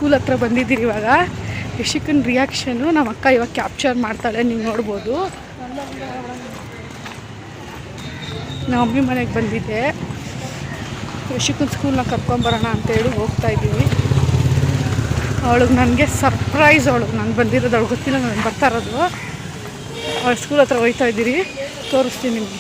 School ಹತ್ರ ಬಂದಿದ್ದೀರಿ. ಇವಾಗ ಯಶಿಕನ್ ರಿಯಾಕ್ಷನು ನಮ್ಮ ಅಕ್ಕ ಇವಾಗ ಕ್ಯಾಪ್ಚರ್ ಮಾಡ್ತಾಳೆ, ನೀವು ನೋಡ್ಬೋದು. ನಮ್ಮ ಮಮ್ಮಿ ಮನೆಗೆ ಬಂದಿದ್ದೆ, ಯಶಿಕನ್ ಸ್ಕೂಲ್ನ ಕರ್ಕೊಂಬರೋಣ ಅಂತೇಳಿ ಹೋಗ್ತಾ ಇದ್ದೀವಿ. ಅವಳಿಗೆ ನನಗೆ ಸರ್ಪ್ರೈಸ್, ಅವಳಿಗೆ ನಾನು ಬಂದಿರೋದು ಅವಳಿಗೆ ಗೊತ್ತಿಲ್ಲ ನಾನು ಬರ್ತಾ ಇರೋದು. ಅವಳ ಸ್ಕೂಲ್ ಹತ್ರ ಹೋಗ್ತಾ ಇದ್ದೀರಿ, ತೋರಿಸ್ತೀನಿ ನಿಮಗೆ.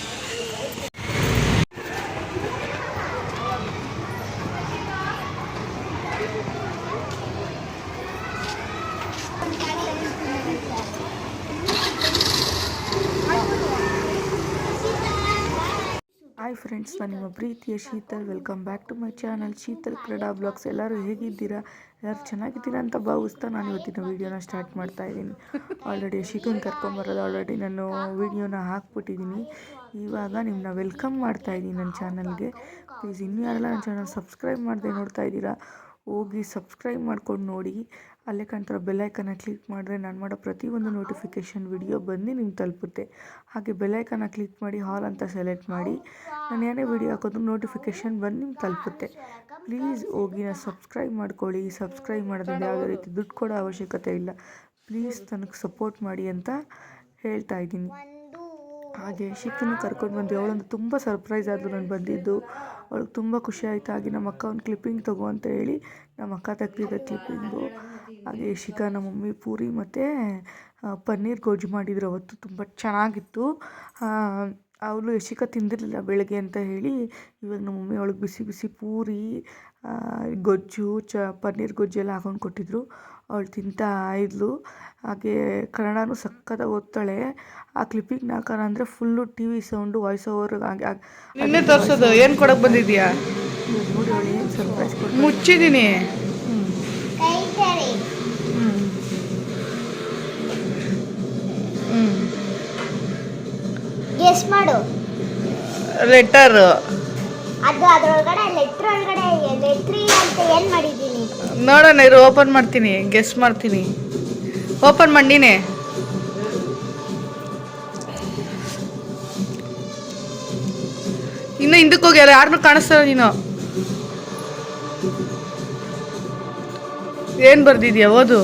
ಹಾಯ್ ಫ್ರೆಂಡ್ಸ್, ನಾನು ನಿಮ್ಮ ಪ್ರೀತಿಯ Sheetal. Welcome back to my channel Sheetal Krida blogs. ಎಲ್ಲರೂ ಹೇಗಿದ್ದೀರಾ? ಎಲ್ಲರೂ ಚೆನ್ನಾಗಿದ್ದೀರಾ ಅಂತ ಭಾವಿಸ್ತಾ ನಾನು ಇವತ್ತಿನ ವೀಡಿಯೋನ ಸ್ಟಾರ್ಟ್ ಮಾಡ್ತಾ ಇದ್ದೀನಿ. ಆಲ್ರೆಡಿ ಯಶಿಕನ್ ಕರ್ಕೊಂಬರೋದು ಆಲ್ರೆಡಿ ನಾನು ವೀಡಿಯೋನ ಹಾಕ್ಬಿಟ್ಟಿದ್ದೀನಿ. ಇವಾಗ ನಿಮ್ಮನ್ನ ವೆಲ್ಕಮ್ ಮಾಡ್ತಾ ಇದ್ದೀನಿ ನನ್ನ ಚಾನಲ್ಗೆ. ಪ್ಲೀಸ್ ಇನ್ನೂ ಯಾರೆಲ್ಲ ನನ್ನ ಚಾನಲ್ ಸಬ್ಸ್ಕ್ರೈಬ್ ಮಾಡದೆ ನೋಡ್ತಾ ಇದ್ದೀರಾ, ಹೋಗಿ ಸಬ್ಸ್ಕ್ರೈಬ್ ಮಾಡ್ಕೊಂಡು ನೋಡಿ. ಅಲ್ಲೇ ಕಾಣ್ತಿರೋ ಬೆಲ್ಲೈಕನ್ನ ಕ್ಲಿಕ್ ಮಾಡಿದ್ರೆ ನಾನು ಮಾಡೋ ಪ್ರತಿಯೊಂದು ನೋಟಿಫಿಕೇಷನ್ ವಿಡಿಯೋ ಬಂದು ನಿಮ್ಗೆ ತಲುಪುತ್ತೆ. ಹಾಗೆ ಬೆಲ್ಲೈಕನ್ನ ಕ್ಲಿಕ್ ಮಾಡಿ ಹಾಲ್ ಅಂತ ಸೆಲೆಕ್ಟ್ ಮಾಡಿ, ನಾನು ಏನೇ ವಿಡಿಯೋ ಹಾಕೋದು ನೋಟಿಫಿಕೇಷನ್ ಬಂದು ನಿಮ್ಗೆ ತಲುಪುತ್ತೆ. ಪ್ಲೀಸ್ ಹೋಗಿ ಸಬ್ಸ್ಕ್ರೈಬ್ ಮಾಡ್ಕೊಳ್ಳಿ. ಸಬ್ಸ್ಕ್ರೈಬ್ ಮಾಡೋದ್ರಿಂದ ಯಾವುದೇ ರೀತಿ ದುಡ್ಡು ಕೊಡೋ ಅವಶ್ಯಕತೆ ಇಲ್ಲ. ಪ್ಲೀಸ್ ನನಗೆ ಸಪೋರ್ಟ್ ಮಾಡಿ ಅಂತ ಹೇಳ್ತಾ ಇದ್ದೀನಿ. ಹಾಗೆ ಯಶಿಕನ್ನು ಕರ್ಕೊಂಡು ಬಂದು ಅವಳೊಂದು ತುಂಬ ಸರ್ಪ್ರೈಸ್ ಆದರೂ ನಾನು ಬಂದಿದ್ದು. ಅವಳಿಗೆ ತುಂಬ ಖುಷಿ ಆಯಿತು. ಹಾಗೆ ನಮ್ಮ ಅಕ್ಕ ಒಂದು ಕ್ಲಿಪ್ಪಿಂಗ್ ತಗೋ ಅಂತ ಹೇಳಿ ನಮ್ಮ ಅಕ್ಕ ತೆಗ್ದಿದ್ದ ಕ್ಲಿಪ್ಪಿಂಗು. ಹಾಗೆ ಯಶಿಕಾ ನಮ್ಮ ಮಮ್ಮಿ ಪೂರಿ ಮತ್ತು ಪನ್ನೀರ್ ಗೊಜ್ಜು ಮಾಡಿದ್ರು ಅವತ್ತು, ತುಂಬ ಚೆನ್ನಾಗಿತ್ತು. ಅವಳು ಯಶಿಕಾ ತಿಂದಿರಲಿಲ್ಲ ಬೆಳಗ್ಗೆ ಅಂತ ಹೇಳಿ ಇವಾಗ ನಮ್ಮ ಮಮ್ಮಿ ಅವಳಿಗೆ ಬಿಸಿ ಬಿಸಿ ಪೂರಿ, ಗೊಜ್ಜು, ಪನ್ನೀರ್ ಗೊಜ್ಜೆಲ್ಲ ಹಾಕೊಂಡು ಕೊಟ್ಟಿದ್ರು. ಅವಳು ತಿಂತಾ ಇದ್ಲು. ಹಾಗೆ ಕನ್ನಡನೂ ಸಕ್ಕತ್ತಾಗಿ ಓದ್ತಾಳೆ. ಆ ಕ್ಲಿಪ್ಪಿಂಗ್ ಹಾಕೋಣ ಅಂದರೆ full TV sound, voice over. ಹಾಗೆ ನಿನ್ನೆ ತೋರಿಸೋದು ಏನು ಕೊಡೋಕೆ ಬಂದಿದ್ಯಾ? ನೋಡಿ ಅವಳು ಏನು ಸರ್ಪ್ರೈಸ್ ಕೊಟ್ಟು ಮುಚ್ಚಿದ್ದೀನಿ. ಗೆಸ್ ಮಾಡು. ಲೆಟರ್ ಅದು ಅದರೊಳಗಡೆ ಲೆಟರ್ ಒಳಗಡೆ ಲೆಟ್ರಿ ಅಂತ ಏನು ಮಾಡಿದ್ದೀನಿ ನೋಡೋಣ ಇರು, ಓಪನ್ ಮಾಡ್ತೀನಿ, ಗೆಸ್ ಮಾಡ್ತೀನಿ. ಓಪನ್ ಮಾಡಿನೇ. ಇನ್ನು ಹಿಂದಕ್ಕೆ ಹೋಗಿ ಯಾರನ್ನೂ ಕಾಣಿಸ್ತಾರ ನೀನು. ಏನು ಬರ್ದಿದ್ಯಾ? ಓದು,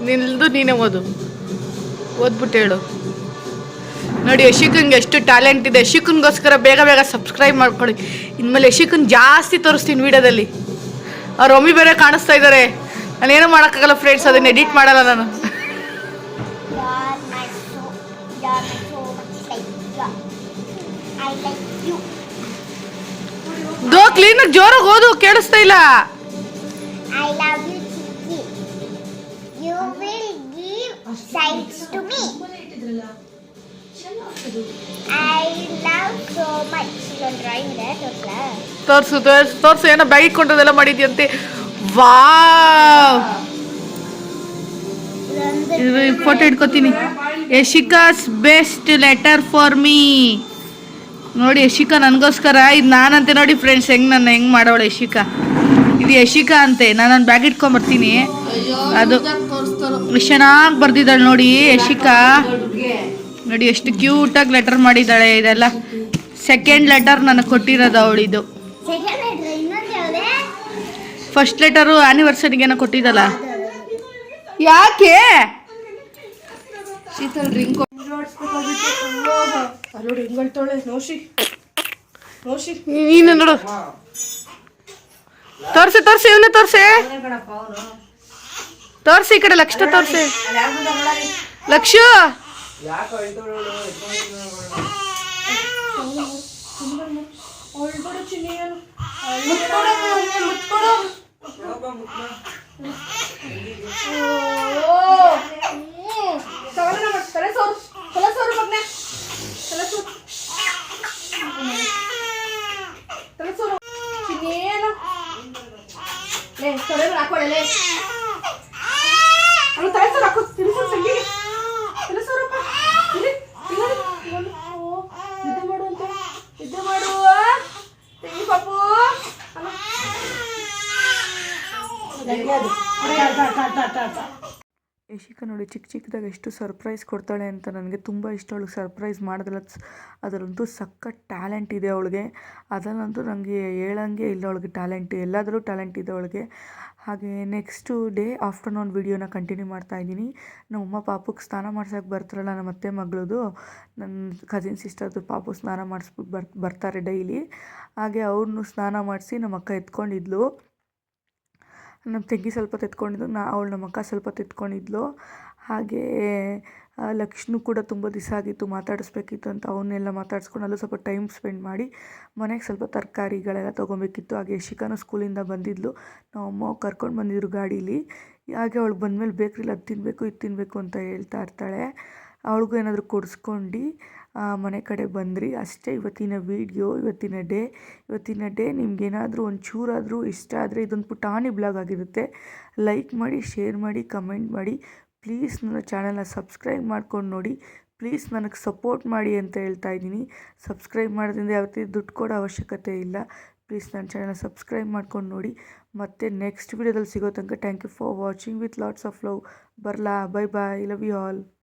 ನಿಲ್ದು ನೀನೇ ಓದ್ಬಿಟ್ಟು ಹೇಳು. ನೋಡಿ ಯಶಿಕನ್ಗೆ ಎಷ್ಟು ಟ್ಯಾಲೆಂಟ್ ಇದೆ. ಯಶಿಕನ್ಗೋಸ್ಕರ ಬೇಗ ಬೇಗ ಸಬ್ಸ್ಕ್ರೈಬ್ ಮಾಡ್ಕೊಳ್ಳಿ. ಇನ್ಮೇಲೆ ಯಶಿಕನ್ ಜಾಸ್ತಿ ತೋರಿಸ್ತೀನಿ ವೀಡಿಯೋದಲ್ಲಿ. ಅವ್ರ ಮಮ್ಮಿ ಬೇರೆ ಕಾಣಿಸ್ತಾ ಇದ್ದಾರೆ. ನಾನೇನು ಮಾಡೋಕ್ಕಾಗಲ್ಲ ಫ್ರೆಂಡ್ಸ್, ಅದನ್ನು ಎಡಿಟ್ ಮಾಡಲ್ಲ ನಾನು. ದೋ ಕ್ಲೀನಾಗಿ ಜೋರಾಗಿ ಓದು, ಕೇಳಿಸ್ತಾ ಇಲ್ಲ. I love you, Chicky. You will give sights to me. I love so much. You're drawing that, ತೋರ್ಸು ಏನೋ ಬ್ಯಾಗ್ ಇಟ್ಕೊಂಡದೆಲ್ಲ ಮಾಡಿದ್ಯಂತೆ. ವಾವ್, ಫೋಟೋ ಇಟ್ಕೋತೀನಿ. Yashika's best letter for me. ನೋಡಿ ಯಶಿಕಾ ನನಗೋಸ್ಕರ, ಇದು ನಾನಂತೆ ನೋಡಿ ಫ್ರೆಂಡ್ಸ್, ಹೆಂಗೆ ಮಾಡೋಳು ಯಶಿಕಾ. ಇದು ಯಶಿಕಾ ಅಂತೆ. ನಾನು ಬ್ಯಾಗ್ ಇಟ್ಕೊಂಬರ್ತೀನಿ. ಅದು ಚೆನ್ನಾಗಿ ಬರ್ದಿದ್ದಾಳೆ ನೋಡಿ ಯಶಿಕಾ. ನೋಡಿ ಎಷ್ಟು ಕ್ಯೂಟಾಗಿ ಲೆಟರ್ ಮಾಡಿದ್ದಾಳೆ. ಇದೆಲ್ಲ ಸೆಕೆಂಡ್ ಲೆಟರ್ ನನಗೆ ಕೊಟ್ಟಿರೋದು ಅವಳಿದು. First letter ಆ್ಯನಿವರ್ಸರಿಗೇನೋ ಕೊಟ್ಟಿದ್ದಲ್ಲ. ಯಾಕೆ ಶೀತಲ್ ಡ್ರಿಂಕ್ ನೀನು ನೋಡು. ತೋರ್ಸಿ ಇವನ್ನ ತೋರ್ಸಿ, ಈ ಕಡೆ ಲಕ್ಷ ತೋರ್ಸಿ. ಲಕ್ಷ ಯಶಿಕಾ ನೋಡಿ ಚಿಕ್ಕ ಚಿಕ್ಕದಾಗ ಎಷ್ಟು ಸರ್ಪ್ರೈಸ್ ಕೊಡ್ತಾಳೆ ಅಂತ ನನಗೆ ತುಂಬ ಇಷ್ಟ. ಅವಳಿಗೆ ಸರ್ಪ್ರೈಸ್ ಮಾಡೋದ್ರಲ್ಲಿ ಅದರಲ್ಲಂತೂ ಸಖತ್ ಟ್ಯಾಲೆಂಟ್ ಇದೆ ಅವಳಿಗೆ. ಅದರಲ್ಲಂತೂ ನನಗೆ ಹೇಳಂಗೆ ಇಲ್ಲ, ಅವಳಿಗೆ ಟ್ಯಾಲೆಂಟ್ ಎಲ್ಲಾದರೂ ಟ್ಯಾಲೆಂಟ್ ಇದೆ ಅವಳಿಗೆ. ಹಾಗೆ ನೆಕ್ಸ್ಟು ಡೇ ಆಫ್ಟರ್ನೂನ್ ವಿಡಿಯೋನ ಕಂಟಿನ್ಯೂ ಮಾಡ್ತಾಯಿದ್ದೀನಿ. ನಮ್ಮಮ್ಮ ಪಾಪಕ್ಕೆ ಸ್ನಾನ ಮಾಡ್ಸೋಕೆ ಬರ್ತಾರಲ್ಲ, ನಮ್ಮ ಅತ್ತೆ ಮಗಳದು, ನನ್ನ ಕಸಿನ್ ಸಿಸ್ಟರ್ದು ಪಾಪು ಸ್ನಾನ ಮಾಡಿಸ್ಬಿಟ್ಟು ಬರ್ತಾರೆ ಡೈಲಿ. ಹಾಗೆ ಅವ್ರನ್ನೂ ಸ್ನಾನ ಮಾಡಿಸಿ ನಮ್ಮ ಅಕ್ಕ ಎತ್ಕೊಂಡಿದ್ಲು. ನಮ್ಮ ತಂಗಿ ಸ್ವಲ್ಪ ತೆತ್ಕೊಂಡಿದ್ದು, ಅವಳು ನಮ್ಮ ಅಕ್ಕ ಸ್ವಲ್ಪ ತೆತ್ಕೊಂಡಿದ್ಲು. ಹಾಗೇ ಲಕ್ಷ್ಮಿ ಕೂಡ ತುಂಬ ದಿವಸ ಆಗಿತ್ತು ಮಾತಾಡಿಸ್ಬೇಕಿತ್ತು ಅಂತ ಅವನ್ನೆಲ್ಲ ಮಾತಾಡಿಸ್ಕೊಂಡು ಅಲ್ಲೂ ಸ್ವಲ್ಪ ಟೈಮ್ ಸ್ಪೆಂಡ್ ಮಾಡಿ ಮನೆಗೆ ಸ್ವಲ್ಪ ತರಕಾರಿಗಳೆಲ್ಲ ತೊಗೊಬೇಕಿತ್ತು. ಹಾಗೆ ಯಶಿಕಾನು ಸ್ಕೂಲಿಂದ ಬಂದಿದ್ಲು, ನಮ್ಮ ಅಮ್ಮ ಕರ್ಕೊಂಡು ಬಂದಿದ್ರು ಗಾಡೀಲಿ. ಹಾಗೆ ಅವಳು ಬಂದಮೇಲೆ ಬೇಕ್ರಿಲಿ ಅದು ತಿನ್ನಬೇಕು ಇದು ತಿನ್ನಬೇಕು ಅಂತ ಹೇಳ್ತಾ ಇರ್ತಾಳೆ. ಅವಳಿಗೂ ಏನಾದರೂ ಕೊಡಿಸ್ಕೊಂಡು ಮನೆ ಕಡೆ ಬಂದ್ರಿ ಅಷ್ಟೇ. ಇವತ್ತಿನ ವೀಡಿಯೋ, ಇವತ್ತಿನ ಡೇ ನಿಮ್ಗೇನಾದರೂ ಒಂಚೂರಾದರೂ ಇಷ್ಟ ಆದರೆ ಇದೊಂದು ಪುಟಾಣಿ ಬ್ಲಾಗ್ ಆಗಿರುತ್ತೆ. ಲೈಕ್ ಮಾಡಿ, ಶೇರ್ ಮಾಡಿ, ಕಮೆಂಟ್ ಮಾಡಿ. ಪ್ಲೀಸ್ ನನ್ನ ಚಾನಲ್ನ ಸಬ್ಸ್ಕ್ರೈಬ್ ಮಾಡ್ಕೊಂಡು ನೋಡಿ. ಪ್ಲೀಸ್ ನನಗೆ ಸಪೋರ್ಟ್ ಮಾಡಿ ಅಂತ ಹೇಳ್ತಾ ಇದ್ದೀನಿ. ಸಬ್ಸ್ಕ್ರೈಬ್ ಮಾಡೋದ್ರಿಂದ ಯಾವ ರೀತಿ ದುಡ್ಡು ಕೊಡೋ ಅವಶ್ಯಕತೆ ಇಲ್ಲ. ಪ್ಲೀಸ್ ನನ್ನ ಚಾನಲ್ನ ಸಬ್ಸ್ಕ್ರೈಬ್ ಮಾಡ್ಕೊಂಡು ನೋಡಿ. ಮತ್ತು ನೆಕ್ಸ್ಟ್ ವೀಡಿಯೋದಲ್ಲಿ ಸಿಗೋ ತನಕ thank you for watching with lots of love. ಬರಲಾ, bye bye, love you all.